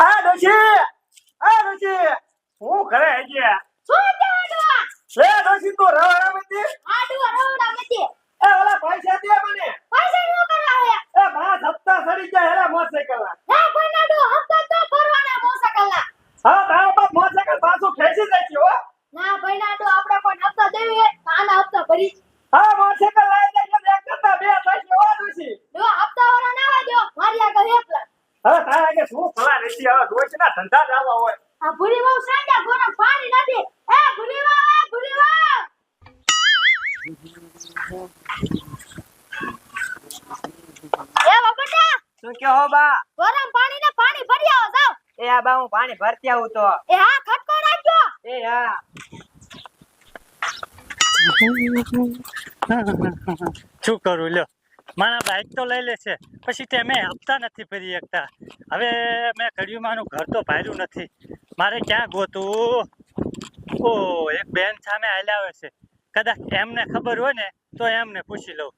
આ ડોશી હું ઘરે આવી લે ડોશી તો રવાડા મતી એ ઓલા પૈસા દે મને એ બા હપ્તા સડી ગયા હેલા મોટરસાઇકલ હા તારા બાપ મોટરસાઇકલ પાછું ખેંચી જાય છે હો હા મોટરસાઇકલ લઈ જાય એક કરતા બે થશે હો ડોશી હવે તારા કે શું ફળા નથી હવે ડોશીના ધંધા જ આવા હોય શું કહો બા? ગરમ પાણી ભરી આવો જાવ. એ આ બા હું પાણી ભરતી આવું તો. એ હા ખટકો રાખજો. એ હા. શું કરું લ્યો, મારા બાઈક તો લઈ લે છે, પછી તે મેં હપ્તા નથી ભરી શકતા. હવે મેં ઘડિયુંમાંનું ઘર તો ભાર્યું નથી, મારે ક્યાં ગોતું? ઓ એક બેન સામે હાલ્યા આવે છે, કદાચ એમને ખબર હોય ને તો એમને પૂછી લઉં.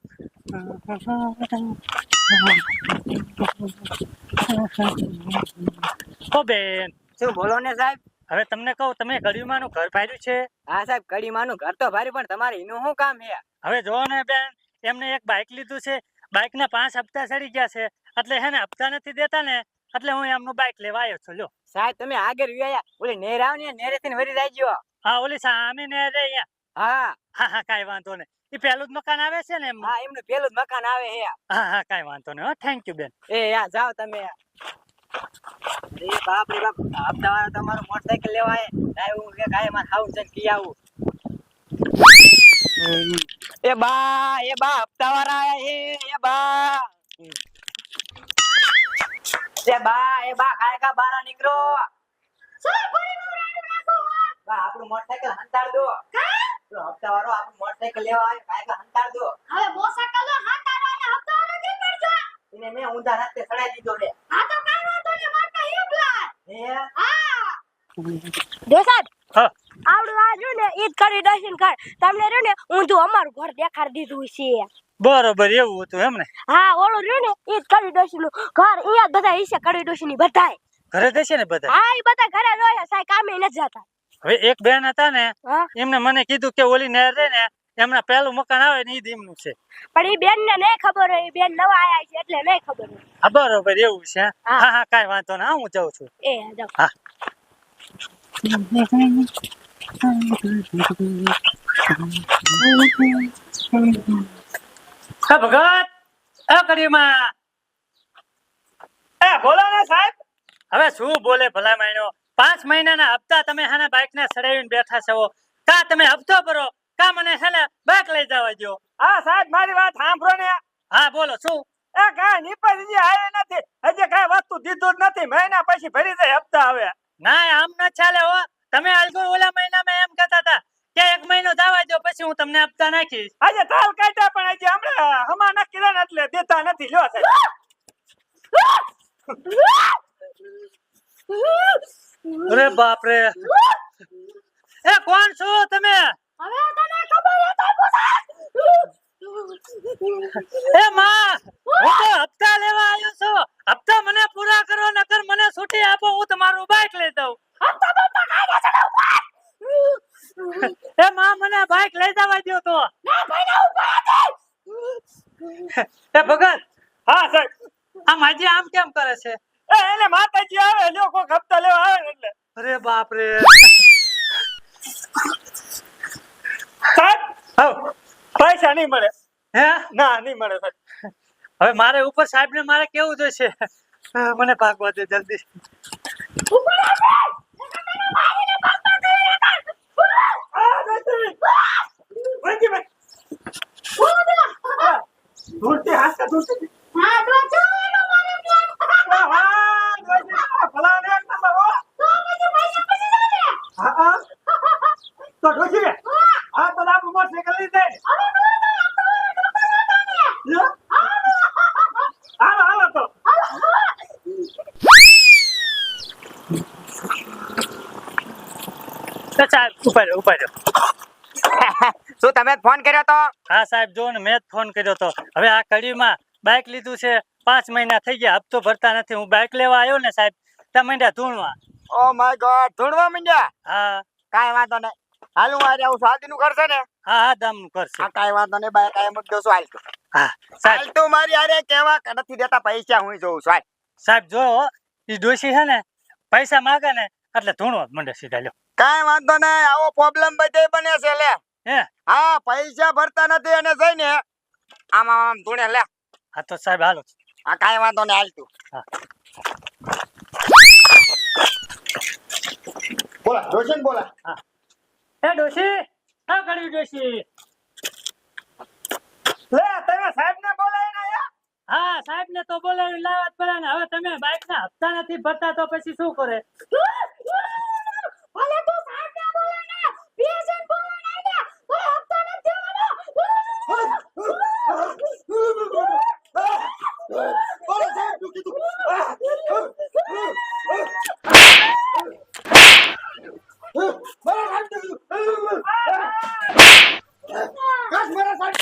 ઓ બેન, શું બોલો ને સાહેબ? હવે તમને કહું, તમે ઘડિયુંમાંનું ઘર ભાર્યું છે? હા સાહેબ, કડીમાંનું ઘર તો ભાર્યું, પણ તમારે એનું શું કામ છે? હવે જોવો ને બેન, એમને એક બાઇક લીધું છે, બાઇકના 5 હપ્તા ચડી ગયા છે, એટલે હે ને હપ્તા નથી દેતા ને, એટલે હું એમનું બાઇક લેવા આવ્યો છું. લ્યો સાહેબ તમે આગળ વ્યાયા, ઓલી નેર આવ ને નેરેથી વરી જાયજો. હા, ઓલી સામે ને રે અહીંયા. હા હા હા, કાંઈ વાંધો નહીં. એ પેલું જ મકાન આવે છે ને એમ? હા, એમનું પેલું જ મકાન આવે છે. હા હા, કાંઈ વાંધો નહીં. થેન્ક યુ બેન. એ યા જાઓ તમે. એ બાપ રે બાપ, હપ્તા વાળા તમારું મોટરસાઇકલ લેવા આયે. લાય હું કે કાય માં ખાવું છે કી આવું. એ બા હપ્તા વાળા આયા એ બા. એ બા કાય કા બારા નીકળો. બા આપણું મોટરસાઇકલ હંતાડ દો. પેલો હપ્તા વાળો આપણું મોટરસાઇકલ લેવા આવ્યો, કાય કા હંતાડ દો. એને મેં ઊંધા રસ્તે ચડાઈ દીધો રે. દેસાદ હા આવડું આ જો ને ઈદ કરી દર્શન કર તમને રહ્યું ને ઊંધું અમારું ઘર દેખાડી દીધું છે. બરોબર, એવું હતું એમ ને? હા ઓલું રહ્યું ને ઈદ કરી દર્શન નું ઘર અહીંયા જ બધા હિસ્સે કરી દર્શન ની બધાય. ઘરે જશે ને બધા? હા એ બધા ઘરે રહે સાહેબ, કામે નથી જતા. હવે એક બેન હતા ને, હા એમને મને કીધું કે ઓલી નહેર રે ને એમના પેલું મકાન આવે ને ઈ જ એમનું છે. પણ એ બેન ને નહીં ખબર હોય, એ બેન નવા આયા છે એટલે નહીં ખબર હોય. હા બરોબર, એવું છે. હા. હા હા, કાંઈ વાંધો નહીં. હા, હું જાઉં છું. એ જાઓ. હા. ભગત કડીમાં બોલો ને સાહેબ. હવે શું બોલે ભલા માયનો? 5 મહિનાના હપ્તા તમે હાના બાઇક ને સડાવીને બેઠા છો. કા તમે હપ્તો ભરો, કા મને હે ને બાઇક લઈ જવા દો. હા સાહેબ મારી વાત સાંભળો ને. હા બોલો, શું? એ કાંઈ નીપજ આવ્યો નથી, હજી કાંઈ વસ્તુ દીધું જ નથી, મહિના પછી ભરી જાય હપ્તા. હવે ના આમ ન ચાલે હો. તમે આલગો ઓલા મહિનામાં એમ કહેતા હતા કે 1 મહિનો જવા દો પછી હું તમને હપ્તા નાખીશ. આજે તાલ કાઢ્યા પણ હજી હમણાં હમા નક્કી ને એટલે દેતા નથી. લ્યો સાહેબ. અરે બાપ રે, એ કોણ છો તમે? હવે તને ખબર હતો એ માં, હું તો હપ્તા લેવા આવ્યો છું. હપ્તા મને પૂરા કરો, નકર મને છૂટી આપો, હું તમારું બાઇક લઈ દઉં. એ માં, મને બાઇક લઈ જવા દો તો. એ ભગત, હા સાહેબ. આ માજી આમ કેમ કરે છે? એને માતાજી આવે, લ્યો કોક હપ્તા લેવા આવે ને એટલે. અરે બાપ રે. સાહેબ હવ, પૈસા નહીં મળે. હે? ના નહીં મળે સાહેબ. હવે મારે ઉપર સાહેબ ને મારે કેવું જોઈશે? મને ભાગવા દે જલ્દી. ધૂળતી હાથ ધૂળતી. હા ડોચો એનો મારે પ્લાન. ભલા ને એક નંબર હો. તો પછી પૈસા પછી જાને. હા તો ઢોસી હા તો આપણું મોટરસાઇકલ લઈ જાય. હાલો હાલો તો. સાહેબ ઉભા રહ્યો. શું તમે ફોન કર્યો તો? હા સાહેબ, જો ને મેં જ ફોન કર્યો તો. હવે આ કડીમાં બાઇક લીધું છે, 5 મહિના થઈ ગયા, હપ્તો ભરતા નથી. હું બાઇક લેવા આવ્યો ને સાહેબ, ત્યાં માંડ્યા ધૂણવા. ઓ માય ગોડ ધૂણવા માંડ્યા. હા કાંઈ વાંધો નહીં. હાલ હું આરે આવું શાદીનું ઘર છે ને. હા હા દામનું કરશે. હા કાંઈ વાંધો નહીં બાય કાંઈ મૂકી દઉં છું હાલ તું. હા સાહેબ હાલ તું મારી હારે કેવા કે નથી દેતા પૈસા હું જોઉં છું હાલ. સાહેબ જો એ ડોશી છે ને પૈસા માગે ને એટલે ધૂણવા જ મંડે સીધા લ્યો. કાંઈ વાંધો નહીં આવો પ્રોબ્લેમ બધે બને છે લે. હે હા પૈસા ભરતા નથી અને જઈને આમ આમ ધૂણે લે. હા તો સાહેબ હાલો. હા કાંઈ વાંધો નહીં હાલ તું. હા. બોલા રોશન બોલા. હે ડોશી હા કરી ડોશી. લે તમે સાહેબ ને બોલાય ને યાર. હા સાહેબ ને તો બોલાવી લાવવા જ પડે ને. હવે તમે બાઇક ના હપ્તા નથી ભરતા તો પછી શું કરે? ભલે તું સાહેબ ને બોલે ને પીએસએન બોલે ને કોઈ હપ્તા નથી દેવાનો. બોલો સાહેબ શું કીધું. બોલો સાહેબ શું કીધું. કસ મારા સાહેબ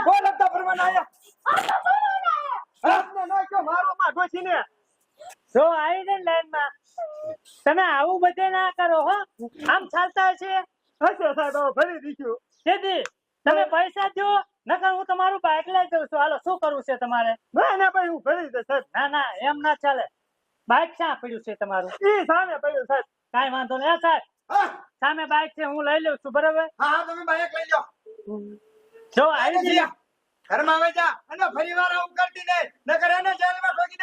બોલ હપ્તા ભરવાના આયા. આપને નો કયો મારો માં ડોશીને. જો આવી ને લાઈન માં તમે આવું બધે ના કરો હો. આમ ચાલતા છે હશે સાહેબ હવે ભરી દીધું. તેથી તમે પૈસા દો નકર હું તમારું બાઇક લઈ જઉં છું. હાલો શું કરવું છે તમારે? ના ના ભાઈ હું ભરી દે સાહેબ. ના ના એમ ના ચાલે. બાઇક ક્યાં પડ્યું છે તમારું? ઈ સામે પડ્યું સાહેબ. કાંઈ વાંધો નહીં. હે સાહેબ હા સામે બાઇક છે હું લઈ લઉં છું બરાબર. હા હા તમે બાઈક લઈ લો. જો આવી ઘરમાં આવી જા અને ફરી વાર આવું કરતી નહીં નકર એને જેલમાં ઠોકી